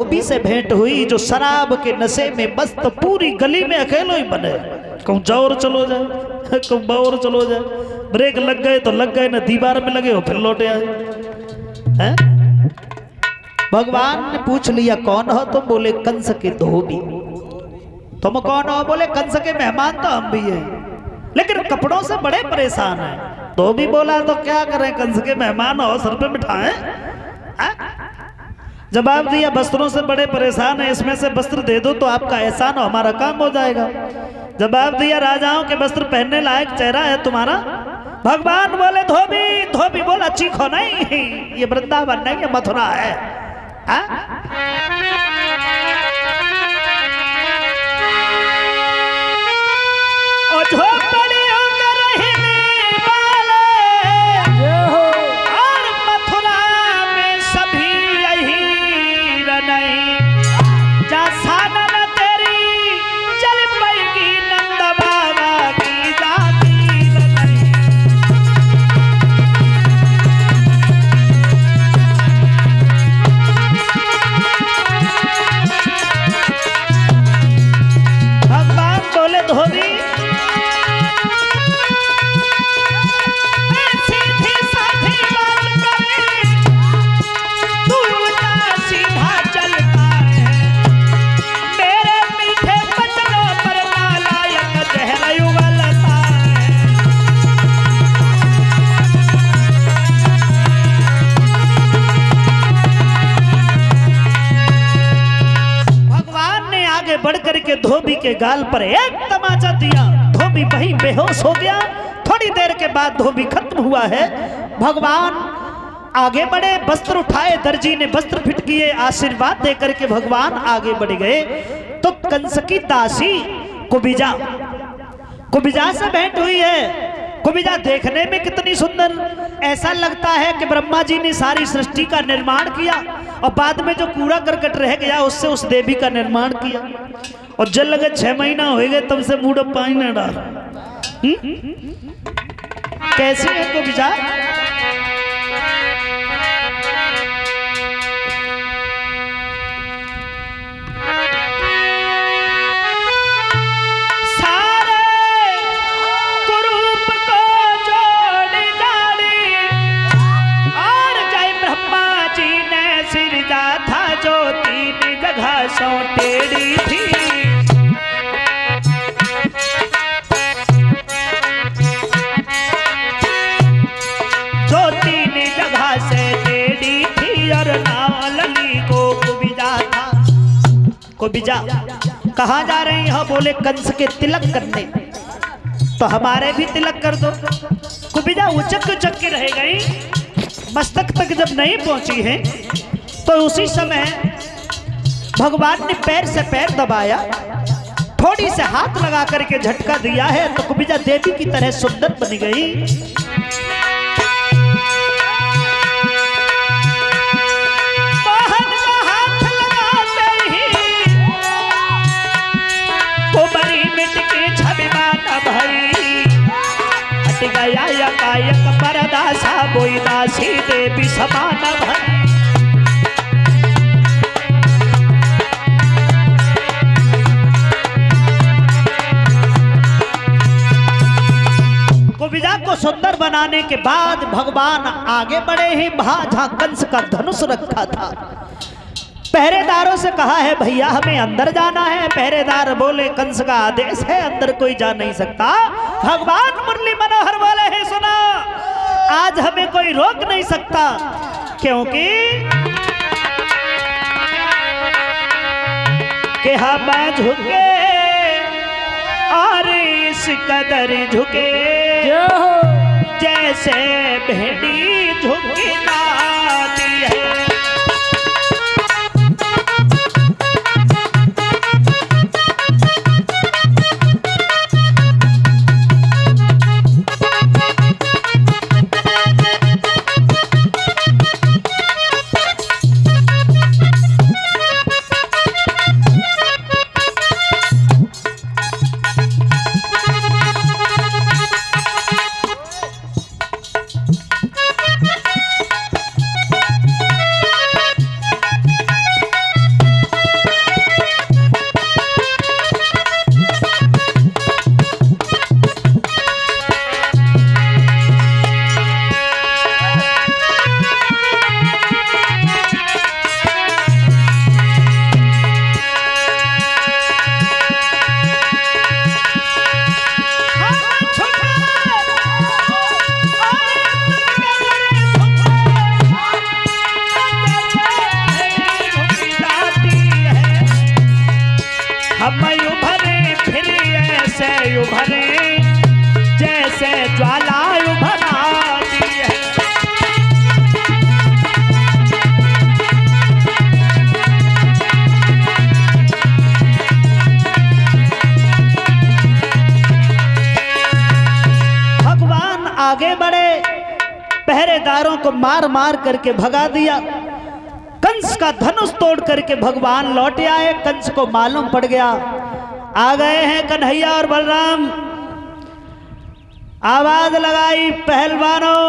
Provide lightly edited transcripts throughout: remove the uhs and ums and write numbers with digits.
धोबी से भेंट हुई जो शराब के नशे में मस्त पूरी गली में अकेलो ही बने। कहूँ जाओ चलो जाए, कहूँ बाओ चलो जाए, ब्रेक लग गए तो लग गए, ना दीवार में लगे हो फिर लौटे आए हैं। भगवान ने पूछ लिया कौन हो तुम? बोले कंस के धोबी। तुम कौन हो? बोले कंस के मेहमान तो हम भी हैं, लेकिन कपड़ों से बड़े परेशान हैं। धोबी बोला तो क्या करें, कंस के मेहमान हो, सर पे बिठाएं। जवाब दिया वस्त्रों से बड़े परेशान है, इसमें से वस्त्र दे दो तो आपका एहसान हो, हमारा काम हो जाएगा। जवाब दिया राजाओं के वस्त्र पहनने लायक चेहरा है तुम्हारा। भगवान बोले धोबी। धोबी बोला चीखो नहीं, ये वृंदावन नहीं, ये मथुरा है। और झोपड़ियों के रहने वाले और मथुरा में सभी यही नहीं, जा सानन तेरी चल पैगी नंद बाबा की जाती नहीं। भगवान बोले धोबी बढ़कर के धोबी के गाल पर एक तमाचा दिया। धोबी वहीं बेहोश हो गया। थोड़ी देर के बाद धोबी खत्म हुआ है। भगवान आगे बढ़े, वस्त्र उठाए, दर्जी ने वस्त्र फिट किए, आशीर्वाद देकर के भगवान आगे बढ़ गए। तो कंस की दासी कुबिजा से भेंट हुई है। कुबिजा देखने में कितनी सुंदर, ऐसा लगता है कि ब्रह्मा जी ने सारी सृष्टि का निर्माण किया और बाद में जो कूड़ा करकट रह गया उससे उस देवी का निर्माण किया। और जल लगे 6 महीना हो गए तब से मुंह में पानी न डाल। कैसी है कुबिजा? टेढ़ी थी जो 3 जगह से टेढ़ी थी और नालनी को कुबिजा था। कुबिजा कहाँ जा रहे हैं? बोले कंस के तिलक करने, तो हमारे भी तिलक कर दो। कुबिजा उचक के रह गई, मस्तक तक जब नहीं पहुंची है तो उसी समय भगवान ने पैर से पैर दबाया, थोड़ी से हाथ लगा करके झटका दिया है तो कुबिजा देवी की तरह सुंदर बन गई। मोहन का हाथ लगाते ही कुबरी मिट के छबिमाना भई, हट गया यकायक परदासा बोई दासी देवी समान भई। कुबिजा को सुंदर बनाने के बाद भगवान आगे बढ़े ही जहां कंस का धनुष रखा था। पहरेदारों से कहा है भैया हमें अंदर जाना है। पहरेदार बोले कंस का आदेश है, अंदर कोई जा नहीं सकता। भगवान मुरली मनोहर बोले हैं सुना, आज हमें कोई रोक नहीं सकता, क्योंकि कि हम झुके और इस कदर झुके जैसे भेड़ी झुकी नाती है। हम उभरे फिर ऐसे उभरे जैसे ज्वाला उभराती है। भगवान आगे बढ़े, पहरेदारों को मार मार करके भगा दिया। कंस का धनुष तोड़ करके भगवान लौट आए। कंस को मालूम पड़ गया आ गए हैं कन्हैया और बलराम। आवाज लगाई, पहलवानों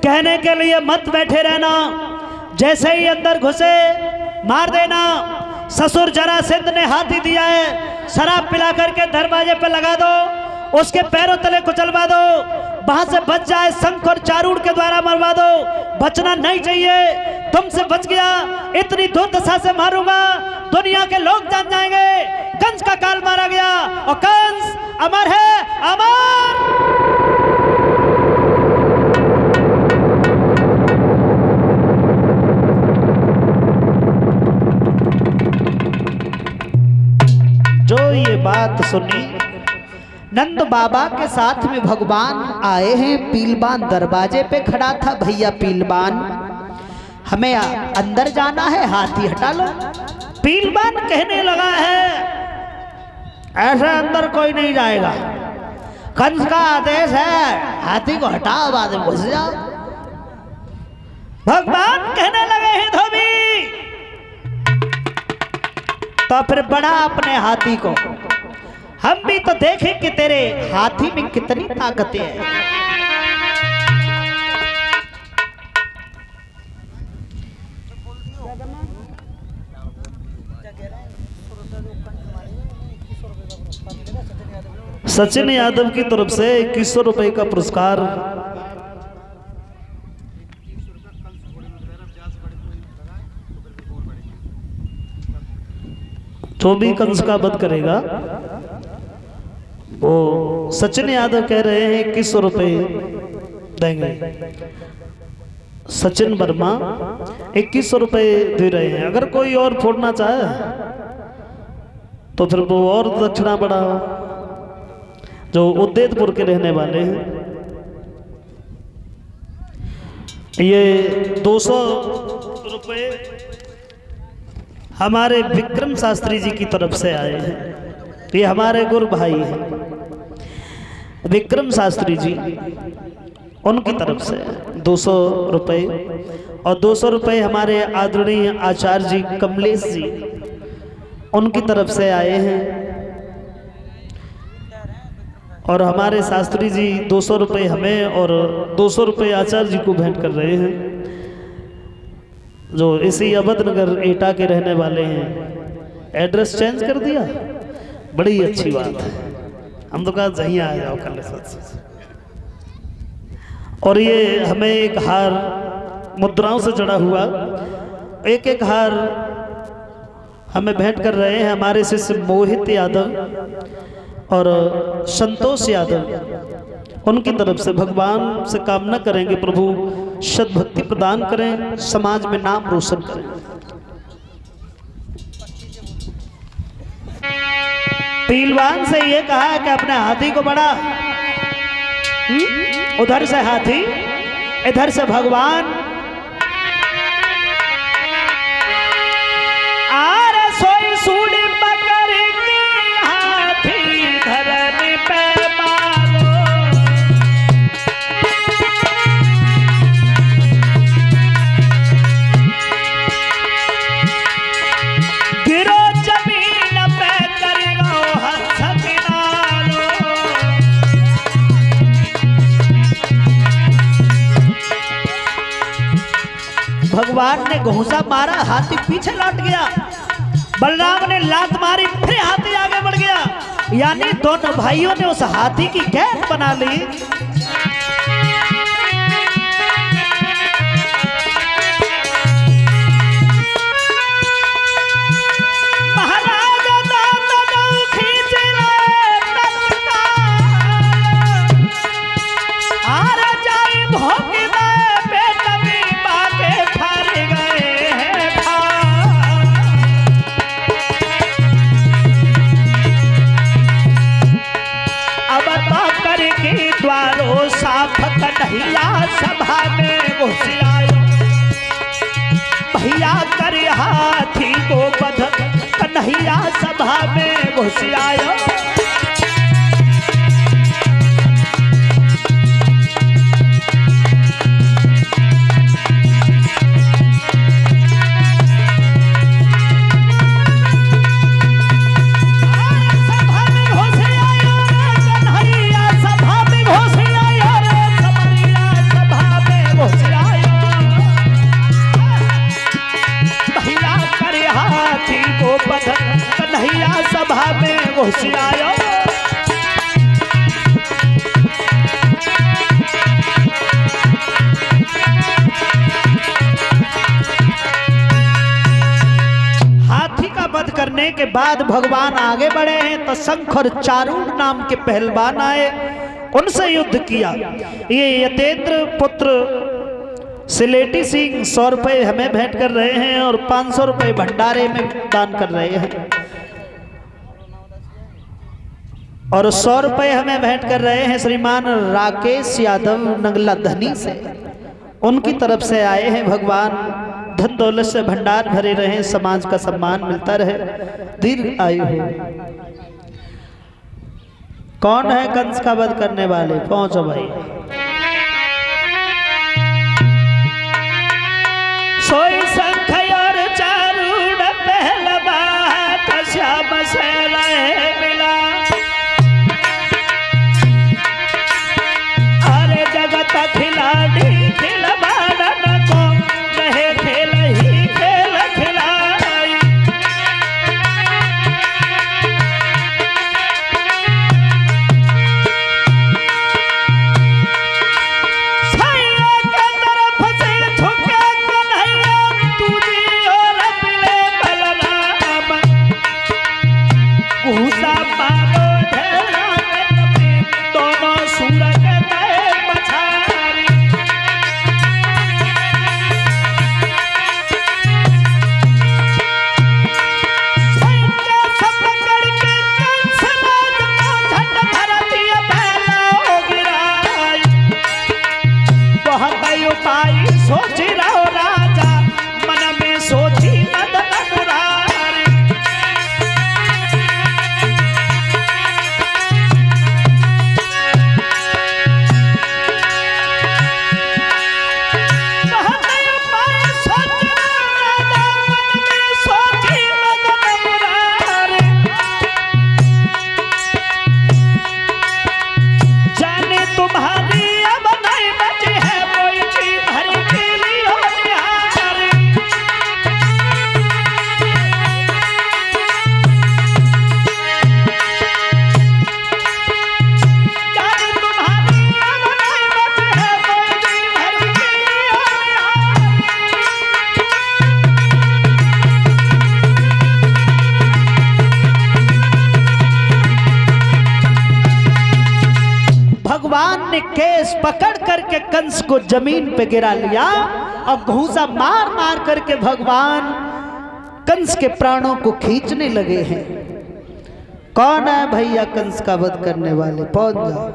कहने के लिए मत बैठे रहना, जैसे ही अंदर घुसे मार देना। ससुर जरासंध ने हाथी दिया है, शराब पिला करके दरवाजे पे लगा दो, उसके पैरों तले कुचलवा दो, वहां से बच जाए शंख और चारूढ़ के द्वारा मरवा दो। बचना नहीं चाहिए, तुमसे बच गया इतनी दुर्दशा से मारूंगा दुनिया के लोग जान जाएंगे। कंस का काल मारा गया और कंस अमर है, अमर। जो ये बात सुनी, नंद बाबा के साथ में भगवान आए हैं। पीलबान दरवाजे पे खड़ा था, भैया पीलबान हमें अंदर जाना है, हाथी हटा लो। पीलबान कहने लगा है ऐसे अंदर कोई नहीं जाएगा, कंस का आदेश है, हाथी को हटाओ, बाद में घुस जाओ। भगवान कहने लगे हैं धोबी, तो फिर बड़ा अपने हाथी को, हम भी तो देखें कि तेरे हाथी में कितनी ताकतें हैं। सचिन यादव की तरफ से 2100 रुपए का पुरस्कार। जो भी कंस का वध करेगा वो सचिन यादव कह रहे हैं 2100 रुपए देंगे। सचिन वर्मा 2100 रुपए दे रहे हैं। अगर कोई और फोड़ना चाहे तो फिर वो और दक्षिणा बढ़ा, जो उद्देतपुर के रहने वाले हैं। ये 200 रुपए हमारे विक्रम शास्त्री जी की तरफ से आए हैं। ये हमारे गुरु भाई हैं विक्रम शास्त्री जी, उनकी तरफ से 200 रुपए, और 200 रुपए हमारे आदरणीय आचार्य जी कमलेश जी, उनकी तरफ से आए हैं। और हमारे शास्त्री जी 200 रुपए हमें और 200 रुपए आचार्य जी को भेंट कर रहे हैं, जो इसी अवधनगर एटा के रहने वाले हैं। एड्रेस चेंज कर दिया, बड़ी अच्छी बात है। हम तो कहा जहीं आ जाओ कल सच। और ये हमें एक हार मुद्राओं से जड़ा हुआ एक एक हार हमें भेंट कर रहे हैं हमारे शिष्य मोहित यादव और संतोष यादव। उनकी तरफ से भगवान से कामना करेंगे प्रभु सद्भक्ति प्रदान करें, समाज में नाम रोशन करें। पीलवान से ये कहा है कि अपने हाथी को बढ़ा, उधर से हाथी इधर से भगवान। आरे सोई सूड़ी पकड़ के हाथी धरने पे मारो, गिरो जमीन पे करेगा हंस किनारो। भगवान ने घूंसा मारा, हाथी पीछे लौट गया। बलराम ने लात मारी, फिर हाथी आगे बढ़ गया। यानी दोनों भाइयों ने उस हाथी की कैद बना ली। घुसियायो। कन्हैया सभा में घुसियायो। हाथी का वध करने के बाद भगवान आगे बढ़े हैं तो शंख और चारूण नाम के पहलवान आए, उनसे युद्ध किया। ये यतेंद्र पुत्र सिलेटी सिंह 100 रुपये हमें भेंट कर रहे हैं और 500 रुपये भंडारे में दान कर रहे हैं, और 100 रुपये हमें भेंट कर रहे हैं श्रीमान राकेश यादव नगला धनी से। उनकी तरफ से आए हैं। भगवान धन दौलत से भंडार भरे रहे, समाज का सम्मान मिलता रहे, दीर्घ आयु हो। कौन है कंस का वध करने वाले? पहुंचो भाई। सोई शंख और चारूण पहलवान श्याम से रहे मिला। अरे जगत खिलाड़ी खिलवाड़न को रहे खेल ही खेल खिलाई। सैया के तरफ से झुके कन्हैया तुझी और मिले बलराम। घूसा मारो ढेरा में दोनों सूरज गए पछारी। सैया सब पकड़ के कंस राज को झट धरती पहला हो गिराई। बहुत उपाय सोच रहो राजा, मन में सोची मदन मुरारी। बहुत उपाय सोच रहो राजा, मन में सोची मदन मुरारी। जाने तुम्हारी अब नहीं बची है कोई जी भरी पीली हो निहारी। जाने तुम्हारी अब नहीं बची है कोई जी भरी पीली हो निहारी। भगवान ने केस पकड़ करके कंस को जमीन पे गिरा लिया और घूंसा मार मार करके भगवान कंस के प्राणों को खींचने लगे हैं। कौन है भैया कंस का वध करने वाले? पहुंच जाओ,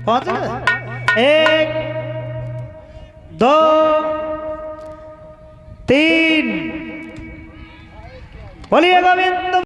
पहुंच गए। 1 2 3 बोलिए गोविंद।